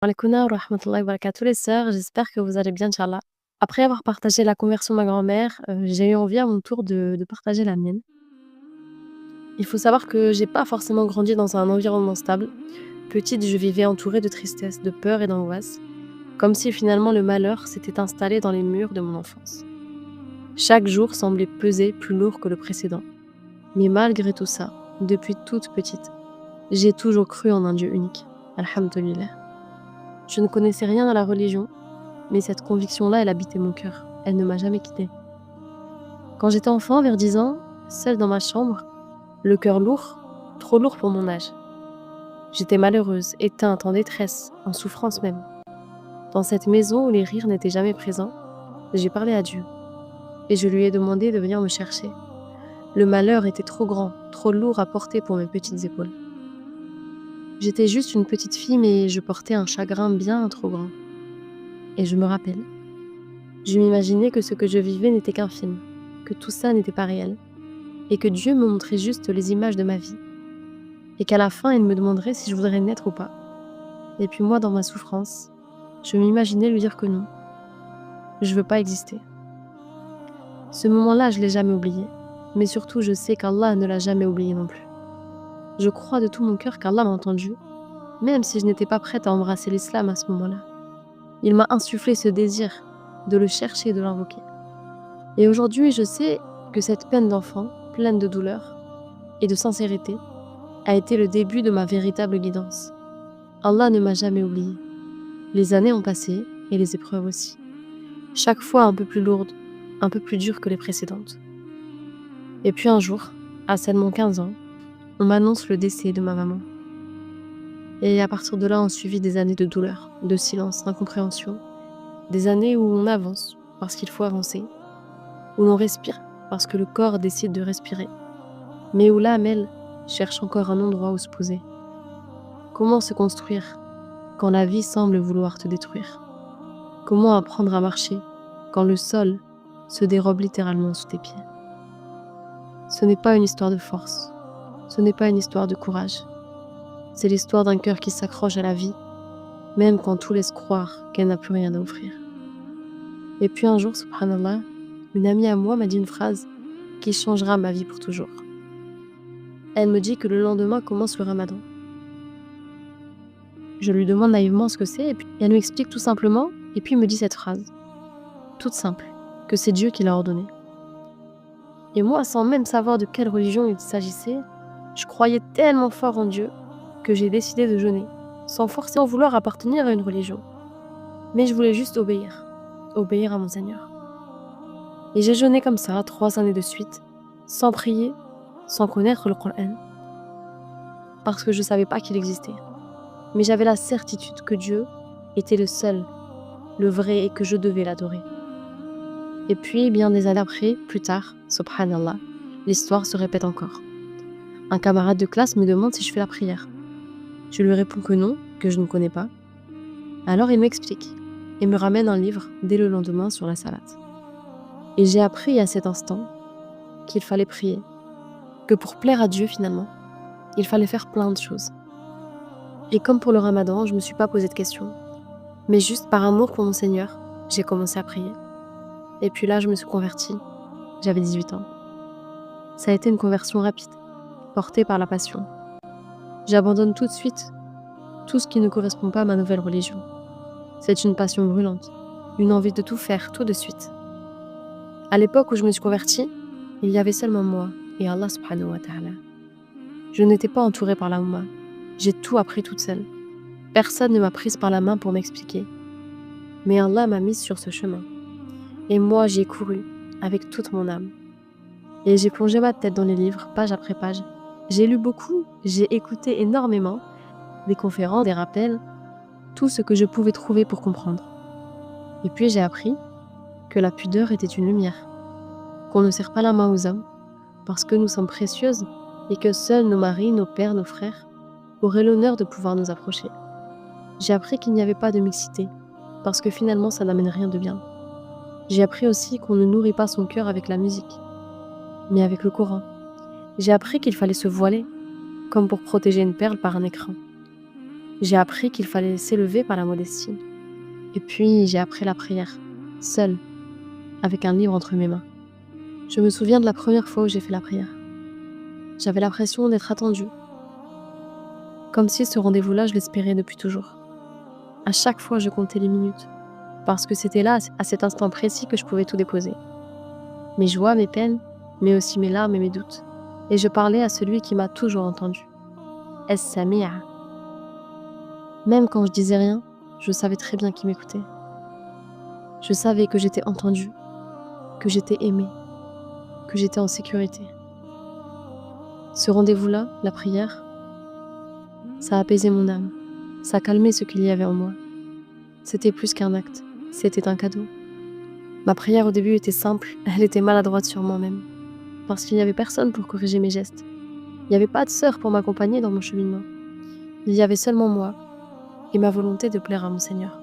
Alikouna wa rahmatullahi wa barakatuh les sœurs, j'espère que vous allez bien, Inch'Allah. Après avoir partagé la conversion de ma grand-mère, j'ai eu envie à mon tour de partager la mienne. Il faut savoir que j'ai pas forcément grandi dans un environnement stable. Petite, je vivais entourée de tristesse, de peur et d'angoisse, comme si finalement le malheur s'était installé dans les murs de mon enfance. Chaque jour semblait peser plus lourd que le précédent. Mais malgré tout ça, depuis toute petite, j'ai toujours cru en un Dieu unique. Alhamdulillah. Je ne connaissais rien à la religion, mais cette conviction-là, elle habitait mon cœur. Elle ne m'a jamais quittée. Quand j'étais enfant, vers 10 ans, seule dans ma chambre, le cœur lourd, trop lourd pour mon âge. J'étais malheureuse, éteinte, en détresse, en souffrance même. Dans cette maison où les rires n'étaient jamais présents, j'ai parlé à Dieu et je lui ai demandé de venir me chercher. Le malheur était trop grand, trop lourd à porter pour mes petites épaules. J'étais juste une petite fille, mais je portais un chagrin bien trop grand. Et je me rappelle, je m'imaginais que ce que je vivais n'était qu'un film, que tout ça n'était pas réel, et que Dieu me montrait juste les images de ma vie, et qu'à la fin, il me demanderait si je voudrais naître ou pas. Et puis moi, dans ma souffrance, je m'imaginais lui dire que non, je veux pas exister. Ce moment-là, je l'ai jamais oublié, mais surtout, je sais qu'Allah ne l'a jamais oublié non plus. Je crois de tout mon cœur qu'Allah m'a entendu, même si je n'étais pas prête à embrasser l'islam à ce moment-là. Il m'a insufflé ce désir de le chercher et de l'invoquer. Et aujourd'hui, je sais que cette peine d'enfant, pleine de douleur et de sincérité, a été le début de ma véritable guidance. Allah ne m'a jamais oublié. Les années ont passé et les épreuves aussi. Chaque fois un peu plus lourde, un peu plus dure que les précédentes. Et puis un jour, à seulement 15 ans, on m'annonce le décès de ma maman. Et à partir de là, ont suivi des années de douleur, de silence, d'incompréhension. Des années où on avance parce qu'il faut avancer, où l'on respire parce que le corps décide de respirer, mais où l'âme, elle, cherche encore un endroit où se poser. Comment se construire quand la vie semble vouloir te détruire? Comment apprendre à marcher quand le sol se dérobe littéralement sous tes pieds? Ce n'est pas une histoire de force, ce n'est pas une histoire de courage. C'est l'histoire d'un cœur qui s'accroche à la vie, même quand tout laisse croire qu'elle n'a plus rien à offrir. Et puis un jour, subhanallah, une amie à moi m'a dit une phrase qui changera ma vie pour toujours. Elle me dit que le lendemain commence le ramadan. Je lui demande naïvement ce que c'est, et puis elle m'explique tout simplement, et puis me dit cette phrase, toute simple, que c'est Dieu qui l'a ordonnée. Et moi, sans même savoir de quelle religion il s'agissait, je croyais tellement fort en Dieu que j'ai décidé de jeûner, sans forcément vouloir appartenir à une religion. Mais je voulais juste obéir à mon Seigneur. Et j'ai jeûné comme ça 3 années de suite, sans prier, sans connaître le Coran, parce que je ne savais pas qu'il existait. Mais j'avais la certitude que Dieu était le seul, le vrai, et que je devais l'adorer. Et puis, bien des années après, plus tard, subhanallah, l'histoire se répète encore. Un camarade de classe me demande si je fais la prière. Je lui réponds que non, que je ne connais pas. Alors il m'explique et me ramène un livre dès le lendemain sur la salate. Et j'ai appris à cet instant qu'il fallait prier, que pour plaire à Dieu finalement, il fallait faire plein de choses. Et comme pour le ramadan, je ne me suis pas posé de questions, mais juste par amour pour mon Seigneur, j'ai commencé à prier. Et puis là, je me suis convertie. J'avais 18 ans. Ça a été une conversion rapide, portée par la passion. J'abandonne tout de suite tout ce qui ne correspond pas à ma nouvelle religion. C'est une passion brûlante, une envie de tout faire tout de suite. À l'époque où je me suis convertie, il y avait seulement moi et Allah subhanahu wa ta'ala. Je n'étais pas entourée par la Oumma. J'ai tout appris toute seule. Personne ne m'a prise par la main pour m'expliquer. Mais Allah m'a mise sur ce chemin. Et moi, j'y ai couru, avec toute mon âme. Et j'ai plongé ma tête dans les livres, page après page. J'ai lu beaucoup, j'ai écouté énormément, des conférences, des rappels, tout ce que je pouvais trouver pour comprendre. Et puis j'ai appris que la pudeur était une lumière, qu'on ne serre pas la main aux hommes, parce que nous sommes précieuses et que seuls nos maris, nos pères, nos frères auraient l'honneur de pouvoir nous approcher. J'ai appris qu'il n'y avait pas de mixité, parce que finalement ça n'amène rien de bien. J'ai appris aussi qu'on ne nourrit pas son cœur avec la musique, mais avec le Coran. J'ai appris qu'il fallait se voiler, comme pour protéger une perle par un écrin. J'ai appris qu'il fallait s'élever par la modestie. Et puis, j'ai appris la prière, seule, avec un livre entre mes mains. Je me souviens de la première fois où j'ai fait la prière. J'avais l'impression d'être attendue, comme si ce rendez-vous-là, je l'espérais depuis toujours. À chaque fois, je comptais les minutes, parce que c'était là, à cet instant précis, que je pouvais tout déposer. Mes joies, mes peines, mais aussi mes larmes et mes doutes. Et je parlais à celui qui m'a toujours entendu. Es-Sami'a. Même quand je disais rien, je savais très bien qu'il m'écoutait. Je savais que j'étais entendue, que j'étais aimée, que j'étais en sécurité. Ce rendez-vous-là, la prière, ça apaisait mon âme, ça calmait ce qu'il y avait en moi. C'était plus qu'un acte, c'était un cadeau. Ma prière au début était simple, elle était maladroite sur moi-même, parce qu'il n'y avait personne pour corriger mes gestes. Il n'y avait pas de sœur pour m'accompagner dans mon cheminement. Il y avait seulement moi et ma volonté de plaire à mon Seigneur.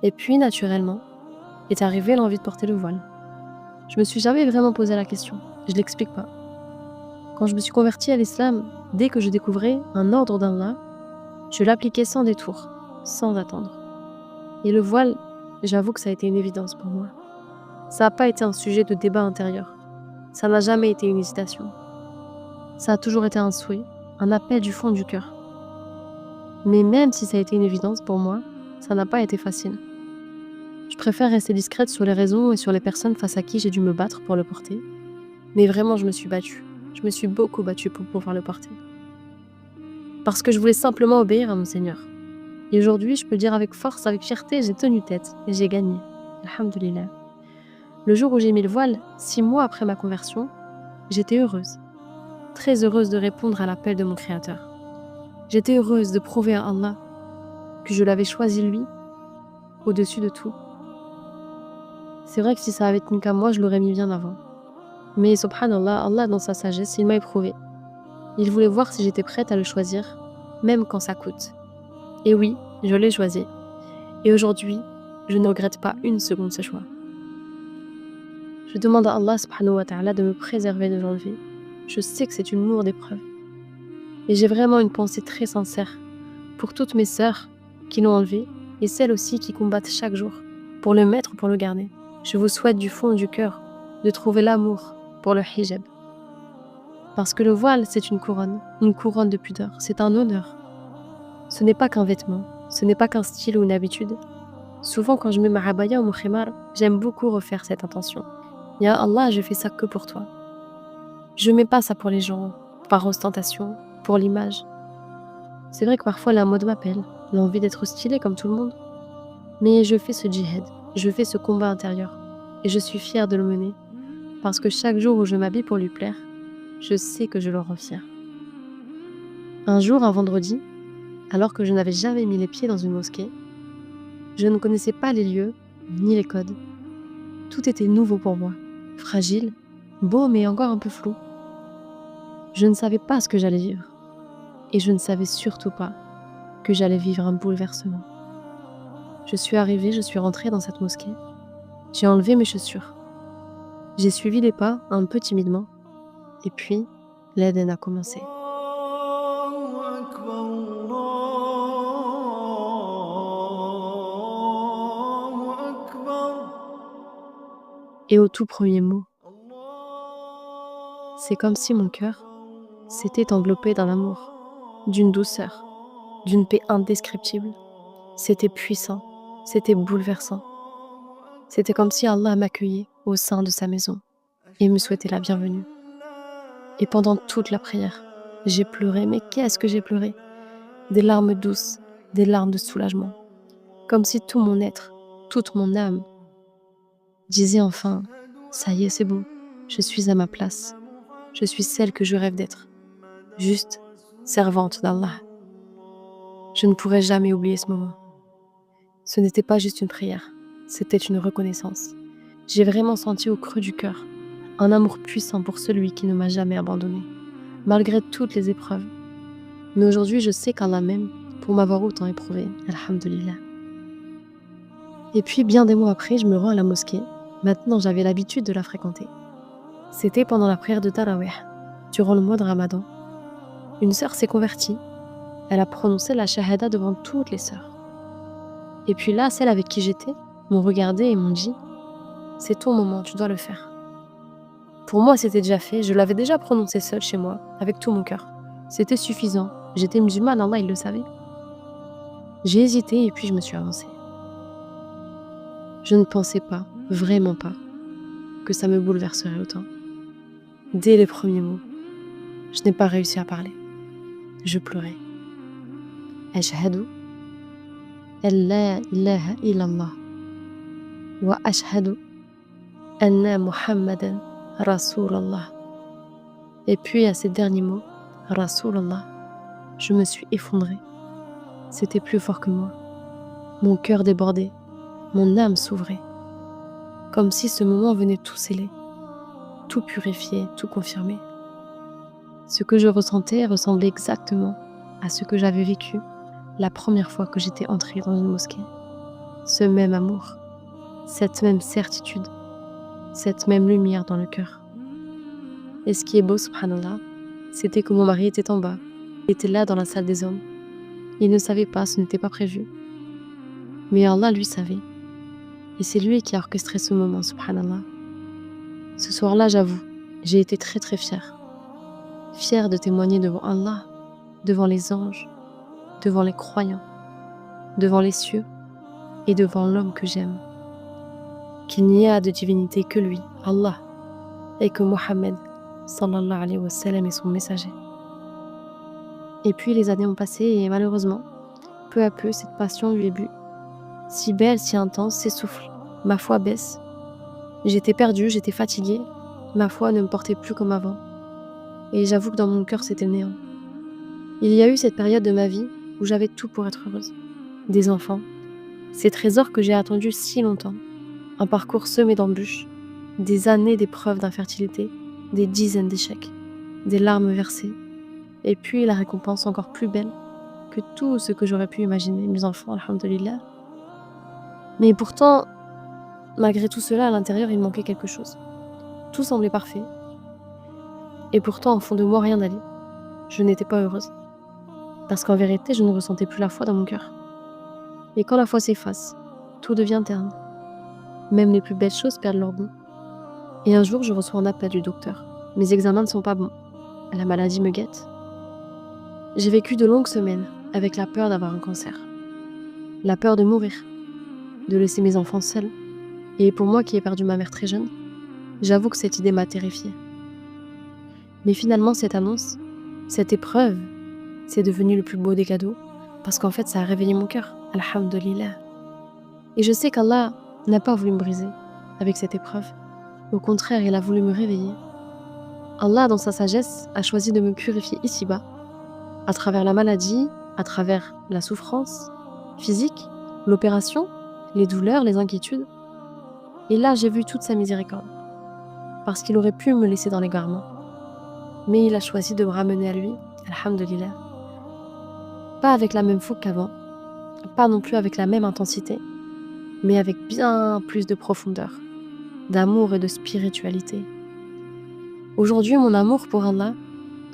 Et puis, naturellement, est arrivée l'envie de porter le voile. Je me suis jamais vraiment posé la question, je l'explique pas. Quand je me suis convertie à l'islam, dès que je découvrais un ordre d'Allah, je l'appliquais sans détour, sans attendre. Et le voile, j'avoue que ça a été une évidence pour moi. Ça n'a pas été un sujet de débat intérieur. Ça n'a jamais été une hésitation. Ça a toujours été un souhait, un appel du fond du cœur. Mais même si ça a été une évidence pour moi, ça n'a pas été facile. Je préfère rester discrète sur les raisons et sur les personnes face à qui j'ai dû me battre pour le porter. Mais vraiment, je me suis battue. Je me suis beaucoup battue pour pouvoir le porter. Parce que je voulais simplement obéir à mon Seigneur. Et aujourd'hui, je peux dire avec force, avec fierté, j'ai tenu tête et j'ai gagné. Alhamdulillah. Le jour où j'ai mis le voile, 6 mois après ma conversion, j'étais heureuse. Très heureuse de répondre à l'appel de mon Créateur. J'étais heureuse de prouver à Allah que je l'avais choisi lui au-dessus de tout. C'est vrai que si ça avait tenu qu'à moi, je l'aurais mis bien avant. Mais subhanallah, Allah dans sa sagesse, il m'a éprouvé. Il voulait voir si j'étais prête à le choisir, même quand ça coûte. Et oui, je l'ai choisi. Et aujourd'hui, je ne regrette pas une seconde ce choix. Je demande à Allah subhanahu wa ta'ala de me préserver de l'enlever. Je sais que c'est une lourde épreuve. Et j'ai vraiment une pensée très sincère pour toutes mes sœurs qui l'ont enlevé et celles aussi qui combattent chaque jour pour le mettre ou pour le garder. Je vous souhaite du fond du cœur de trouver l'amour pour le hijab. Parce que le voile, c'est une couronne de pudeur, c'est un honneur. Ce n'est pas qu'un vêtement, ce n'est pas qu'un style ou une habitude. Souvent, quand je mets ma abaya ou mon khimar, j'aime beaucoup refaire cette intention. Ya Allah, je fais ça que pour toi. Je mets pas ça pour les gens, par ostentation, pour l'image. C'est vrai que parfois la mode m'appelle, l'envie d'être stylée comme tout le monde. Mais je fais ce djihad, je fais ce combat intérieur. Et je suis fière de le mener. Parce que chaque jour où je m'habille pour lui plaire, je sais que je le rends fier. Un jour, un vendredi, alors que je n'avais jamais mis les pieds dans une mosquée, je ne connaissais pas les lieux, ni les codes. Tout était nouveau pour moi, fragile, beau mais encore un peu flou. Je ne savais pas ce que j'allais vivre. Et je ne savais surtout pas que j'allais vivre un bouleversement. Je suis arrivée, je suis rentrée dans cette mosquée. J'ai enlevé mes chaussures. J'ai suivi les pas un peu timidement. Et puis, l'Aden a commencé. Et au tout premier mot, c'est comme si mon cœur s'était enveloppé d'un amour, d'une douceur, d'une paix indescriptible. C'était puissant, c'était bouleversant. C'était comme si Allah m'accueillait au sein de sa maison et me souhaitait la bienvenue. Et pendant toute la prière, j'ai pleuré, mais qu'est-ce que j'ai pleuré? Des larmes douces, des larmes de soulagement. Comme si tout mon être, toute mon âme disait enfin, ça y est, c'est bon, je suis à ma place. Je suis celle que je rêve d'être. Juste servante d'Allah. Je ne pourrai jamais oublier ce moment. Ce n'était pas juste une prière, c'était une reconnaissance. J'ai vraiment senti au creux du cœur un amour puissant pour celui qui ne m'a jamais abandonné, malgré toutes les épreuves. Mais aujourd'hui, je sais qu'Allah m'aime pour m'avoir autant éprouvé. Alhamdulillah. Et puis, bien des mois après, je me rends à la mosquée. Maintenant, j'avais l'habitude de la fréquenter. C'était pendant la prière de Tarawih, durant le mois de Ramadan. Une sœur s'est convertie Elle a prononcé la shahada devant toutes les sœurs. Et puis là, celles avec qui j'étais m'ont regardée et m'ont dit « C'est ton moment, tu dois le faire ». Pour moi, c'était déjà fait, je l'avais déjà prononcé seule chez moi, avec tout mon cœur. C'était suffisant, j'étais musulmane, Allah il le savait. J'ai hésité et puis je me suis avancée. Je ne pensais pas, vraiment pas, que ça me bouleverserait autant. Dès les premiers mots, je n'ai pas réussi à parler. Je pleurais. Ashhadu an la ilaha illallah wa ashhadu anna Muhammadan Rasulallah. Et puis à ces derniers mots, Rasulallah, je me suis effondrée. C'était plus fort que moi. Mon cœur débordait, mon âme s'ouvrait. Comme si ce moment venait tout sceller, tout purifier, tout confirmer. Ce que je ressentais ressemblait exactement à ce que j'avais vécu la première fois que j'étais entrée dans une mosquée. Ce même amour, cette même certitude, cette même lumière dans le cœur. Et ce qui est beau, subhanallah, c'était que mon mari était en bas. Il était là dans la salle des hommes. Il ne savait pas, ce n'était pas prévu. Mais Allah, lui, savait. Et c'est lui qui a orchestré ce moment, subhanallah. Ce soir-là, j'avoue, j'ai été très très fière. Fière de témoigner devant Allah, devant les anges, devant les croyants, devant les cieux et devant l'homme que j'aime. Qu'il n'y a de divinité que lui, Allah, et que Mohammed, sallallahu alayhi wa sallam, est son messager. Et puis les années ont passé et malheureusement, peu à peu, cette passion lui est bue. Si belle, si intense, s'essouffle. Ma foi baisse. J'étais perdue, j'étais fatiguée. Ma foi ne me portait plus comme avant. Et j'avoue que dans mon cœur, c'était le néant. Il y a eu cette période de ma vie où j'avais tout pour être heureuse. Des enfants, ces trésors que j'ai attendus si longtemps. Un parcours semé d'embûches, des années d'épreuves d'infertilité, des dizaines d'échecs, des larmes versées. Et puis la récompense encore plus belle que tout ce que j'aurais pu imaginer, mes enfants, alhamdoulilah. Mais pourtant, malgré tout cela, à l'intérieur, il manquait quelque chose. Tout semblait parfait. Et pourtant, au fond de moi, rien n'allait. Je n'étais pas heureuse. Parce qu'en vérité, je ne ressentais plus la foi dans mon cœur. Et quand la foi s'efface, tout devient terne. Même les plus belles choses perdent leur goût. Et un jour, je reçois un appel du docteur. Mes examens ne sont pas bons. La maladie me guette. J'ai vécu de longues semaines avec la peur d'avoir un cancer. La peur de mourir. De laisser mes enfants seuls. Et pour moi qui ai perdu ma mère très jeune, j'avoue que cette idée m'a terrifiée. Mais finalement, cette annonce, cette épreuve, c'est devenu le plus beau des cadeaux, parce qu'en fait, ça a réveillé mon cœur. Alhamdulillah. Et je sais qu'Allah n'a pas voulu me briser avec cette épreuve. Au contraire, il a voulu me réveiller. Allah, dans sa sagesse, a choisi de me purifier ici-bas, à travers la maladie, à travers la souffrance physique, l'opération, les douleurs, les inquiétudes. Et là, j'ai vu toute sa miséricorde, parce qu'il aurait pu me laisser dans l'égarement. Mais il a choisi de me ramener à lui, alhamdulillah. Pas avec la même fougue qu'avant, pas non plus avec la même intensité, mais avec bien plus de profondeur, d'amour et de spiritualité. Aujourd'hui, mon amour pour Allah,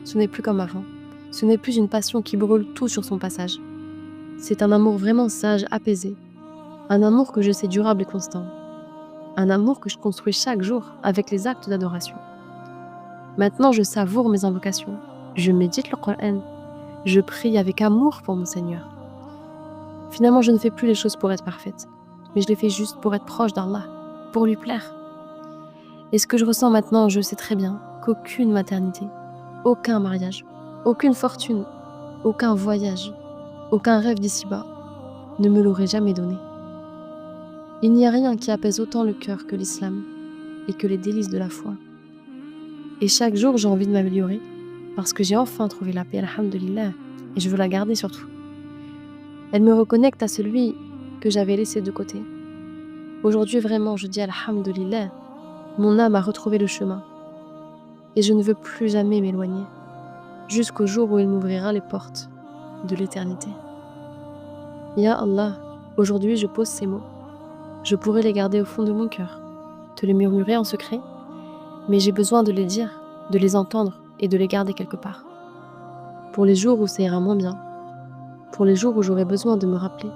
ce n'est plus comme avant. Ce n'est plus une passion qui brûle tout sur son passage. C'est un amour vraiment sage, apaisé. Un amour que je sais durable et constant. Un amour que je construis chaque jour avec les actes d'adoration. Maintenant, je savoure mes invocations. Je médite le Coran. Je prie avec amour pour mon Seigneur. Finalement, je ne fais plus les choses pour être parfaite, mais je les fais juste pour être proche d'Allah, pour lui plaire. Et ce que je ressens maintenant, je sais très bien qu'aucune maternité, aucun mariage, aucune fortune, aucun voyage, aucun rêve d'ici-bas ne me l'aurait jamais donné. Il n'y a rien qui apaise autant le cœur que l'islam et que les délices de la foi. Et chaque jour, j'ai envie de m'améliorer parce que j'ai enfin trouvé la paix, alhamdulillah, et je veux la garder surtout. Elle me reconnecte à celui que j'avais laissé de côté. Aujourd'hui, vraiment, je dis alhamdulillah, mon âme a retrouvé le chemin. Et je ne veux plus jamais m'éloigner, jusqu'au jour où il m'ouvrira les portes de l'éternité. Ya Allah, aujourd'hui je pose ces mots. Je pourrais les garder au fond de mon cœur, te les murmurer en secret, mais j'ai besoin de les dire, de les entendre et de les garder quelque part. Pour les jours où ça ira moins bien, pour les jours où j'aurai besoin de me rappeler.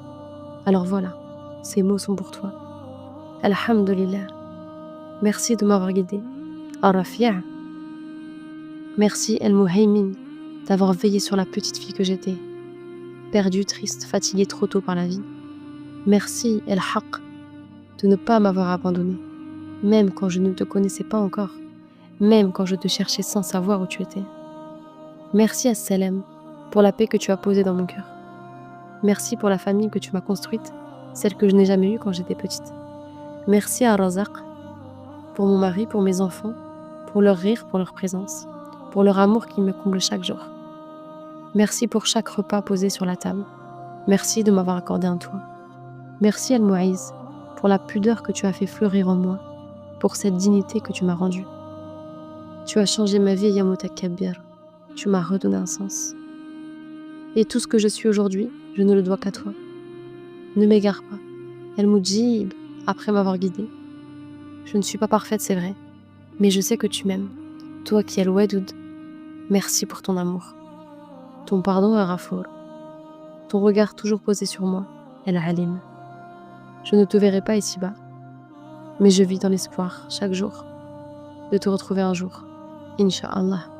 Alors voilà, ces mots sont pour toi. Alhamdulillah, merci de m'avoir guidée. Ar-Rafi', merci El-Muhaymin d'avoir veillé sur la petite fille que j'étais, perdue, triste, fatiguée trop tôt par la vie. Merci El-Haq de ne pas m'avoir abandonnée, même quand je ne te connaissais pas encore, même quand je te cherchais sans savoir où tu étais. Merci As-Salam pour la paix que tu as posée dans mon cœur. Merci pour la famille que tu m'as construite, celle que je n'ai jamais eue quand j'étais petite. Merci à Razak pour mon mari, pour mes enfants, pour leur rire, pour leur présence, pour leur amour qui me comble chaque jour. Merci pour chaque repas posé sur la table. Merci de m'avoir accordé un toit. Merci Al-Mu'iz pour la pudeur que tu as fait fleurir en moi, pour cette dignité que tu m'as rendue. Tu as changé ma vie, Ya Mutakabbir. Tu m'as redonné un sens. Et tout ce que je suis aujourd'hui, je ne le dois qu'à toi. Ne m'égare pas. El-Mujib, après m'avoir guidée. Je ne suis pas parfaite, c'est vrai, mais je sais que tu m'aimes. Toi qui es Al-Wadoud, merci pour ton amour. Ton pardon, Al-Ghafour. Ton regard toujours posé sur moi, El-Alim. Je ne te verrai pas ici-bas, mais je vis dans l'espoir, chaque jour, de te retrouver un jour. Inch'Allah.